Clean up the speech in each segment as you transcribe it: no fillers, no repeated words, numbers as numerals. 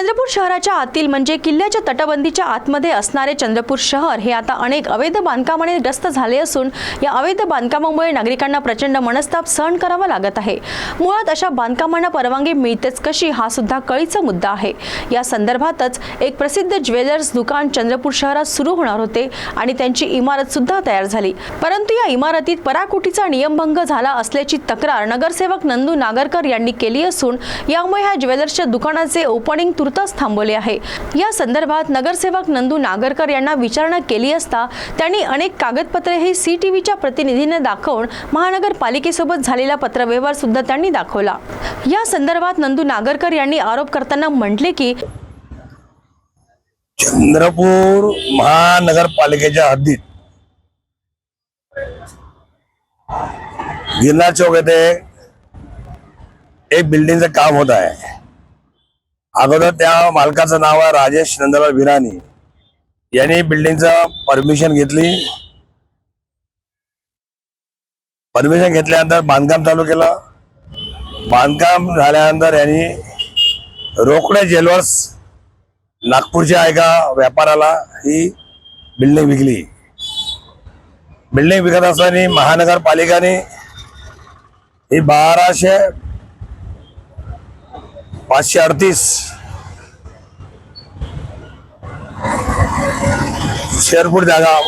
चंद्रपूर शहराच्या आतील म्हणजे किल्ल्याच्या तटबंदीच्या आतमध्ये असणारे चंद्रपूर शहर हे आता अनेक अवैध बांधकामाने ग्रस्त झाले असून या अवैध बांधकामामुळे नागरिकांना प्रचंड मनस्ताप सहन करावा लागत आहे। मुळात अशा बांधकामांना परवानगी मिळतेच कशी हा सुद्धा कळीचा मुद्दा आहे। या संदर्भातच एक प्रसिद्ध ज्वेलर्स दुकान चंद्रपूर शहरात सुरू होणार होते आणि त्यांची इमारत सुद्धा तयार झाली, परंतु या इमारतीत पराकोटीचा नियमभंग झाला असल्याची तक्रार नगरसेवक नंदू नागरकर यांनी केली असून यामुळे ह्या ज्वेलर्सच्या दुकानाचे ओपनिंग तुर्तास थांबवले आहे। या संदर्भात नगरसेवक नंदू नागरकर यांना विचारणा केली असता त्यांनी अनेक कागदपत्रे हे सीटीव्हीच्या प्रतिनिधीने दाखवून महानगरपालिकेसोबत झालेला पत्रव्यवहार सुद्धा त्यांनी दाखवला। या संदर्भात नंदू नागरकर यांनी आरोप करताना म्हटले की चंद्रपूर महानगरपालिकेच्या हद्दीत गिरनार चौक येथे एक बिल्डिंगचं काम होत आहे। अगोदर त्या मालकाचं नाव आहे राजेश नंदलाल विराणी। यांनी बिल्डिंगचं परमिशन घेतली। परमिशन घेतल्यानंतर बांधकाम चालू केलं। बांधकाम झाल्यानंतर यांनी रोकडे ज्वेलर्स नागपूरच्या एका व्यापाराला ही बिल्डिंग विकली। बिल्डिंग विकत असताना महानगरपालिकेने ही 538 स्क्वेअर फूट जागा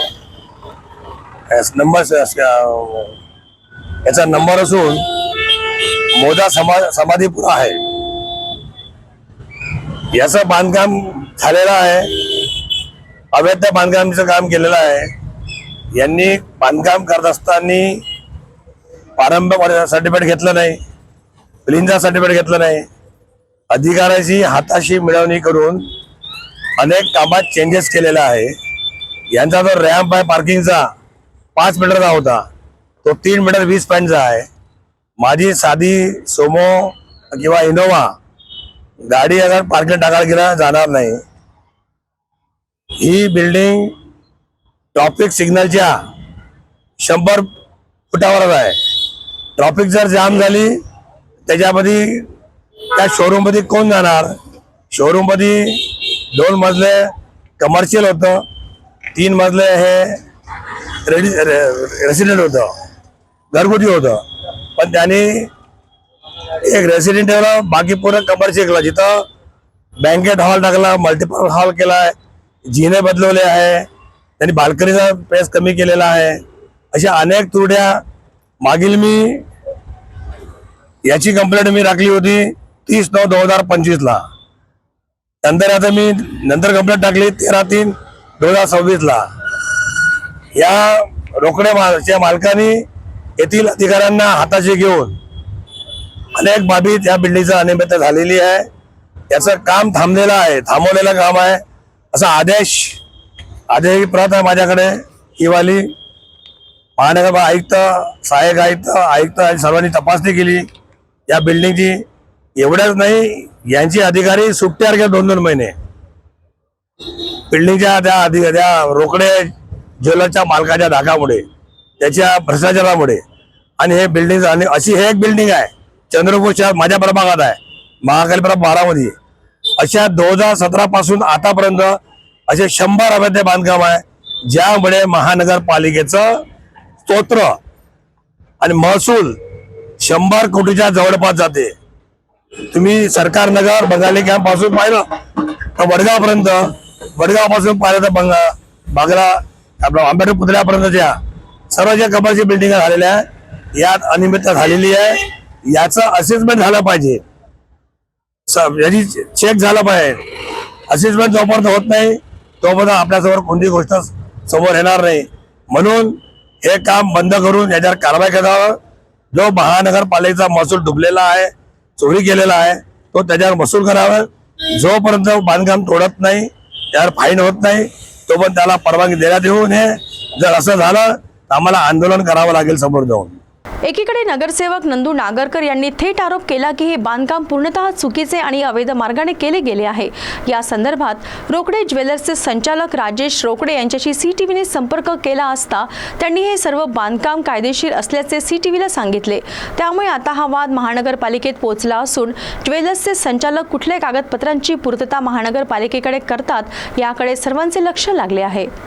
याचा नंबर असून मोदा समाधीपुरा आहे। याचं बांधकाम झालेलं आहे। अवैध बांधकामाचं काम केलेलं आहे। यांनी बांधकाम करत असताना पारंपरिक सर्टिफिकेट घेतलं नाही, प्लिनचा सर्टिफिकेट घेतलं नाही। अधिकाऱ्याची हाताशी मिळवणी करून अनेक कामात चेंजेस केलेला आहे। यांचा जो रॅम्प आहे पार्किंगचा 5 मीटरचा होता तो 3 मीटर 20 पॉईंटचा आहे। माझी साधी सोमो किंवा इनोवा गाडी अगर पार्किंग टाकायला गेला जाणार नाही। ही बिल्डिंग ट्रॅफिक सिग्नलच्या 100 फुटावरच आहे। ट्रॅफिक जर जाम झाली त्याच्यामध्ये त्या शोरूम मध्ये कोण जाणार? शोरूम मध्ये 2 मजले कमर्शियल होतं, 3 मजले हे रेसिडेंट होतं, घरगुती होतं। पण त्यांनी एक रेसिडेंट ठेवला, बाकी पूर्ण कमर्शियल केला। जिथं बँकेट हॉल टाकला, मल्टिपल हॉल केलाय, जिने बदलवले आहे, त्यांनी बाल्कनीचा स्पेस कमी केलेला आहे। अशा अनेक त्रुट्या मागील मी याची कंप्लेंट मी टाकली होती 30/9/2025 ला। नंतर आता मी कंप्लेंट टाकली 13/3/2026 ला। या रोकड्याच्या मालकांनी येथील अधिकाऱ्यांना हाताशी घेऊन अनेक बाबी त्या बिल्डिंगचा अनियमितता झालेली आहे। याचं काम थांबवलेलं काम आहे असा आदेश प्रत आहे माझ्याकडे। ही वाली महानगर आयुक्त, सहाय्यक आयुक्त सर्वांनी तपासणी केली या बिल्डिंगची। एवढंच नाही, यांची अधिकारी सुट्ट्यावर गेले 2-2 महिने बिल्डिंगच्या त्या रोकडे ज्वेलरच्या मालकाच्या धाकामुळे, त्याच्या भ्रष्टाचारामुळे। आणि हे बिल्डिंग अशी हे एक बिल्डिंग आहे चंद्रपूर शहर माझ्या प्रभागात आहे, महाकाली प्रभाग 12 मध्ये। अशा 2017 पासून आतापर्यंत असे 100 अवैध बांधकाम आहे, ज्यामुळे महानगरपालिकेचं स्तोत्र आणि महसूल 100 कोटीच्या जवळपास जाते। तुम्ही सरकार नगर बंगाली कॅम्प पासून पाहिलं तर वडगाव पासून पाहिलं तर बागला आपला आंबेडकर पुतळ्यापर्यंतच्या सर्व ज्या कमर्शियल बिल्डिंग झालेल्या आहे यात अनियमितता झालेली आहे। याचं असेसमेंट झालं पाहिजे, याची चेक झालं पाहिजे। असेसमेंट जोपर्यंत होत नाही तोपर्यंत आपल्यासमोर कोणती गोष्ट समोर येणार नाही। म्हणून हे काम बंद करून याच्यावर कारवाई करावं। जो महानगरपालिकेचा महसूल डुबलेला आहे, चोरी केलेला आहे, तो त्याच्यावर महसूल करावा। जोपर्यंत बांधकाम तोडत नाही, त्यावर फाईन होत नाही, तोपर्यंत त्याला परवानगी देण्यात येऊ नये। जर असं झालं तर आम्हाला आंदोलन करावं लागेल समोर जाऊन। एकीकडे नगरसेवक नंदू नागरकर यांनी थेट आरोप केला की हे बांधकाम पूर्णतः चुकीचे आणि अवैध मार्गाने केले गेले आहे। या संदर्भात रोकडे ज्वेलर्सचे संचालक राजेश रोकडे यांच्याशी CTVने संपर्क केला असता त्यांनी हे सर्व बांधकाम कायदेशीर असल्याचे CTVला सांगितले। त्यामुळे आता हा वाद महानगरपालिकेत पोहोचला असून ज्वेलर्सचे संचालक कुठल्या कागदपत्रांची पूर्तता महानगरपालिकेकडे करतात याकडे सर्वांचे लक्ष लागले आहे।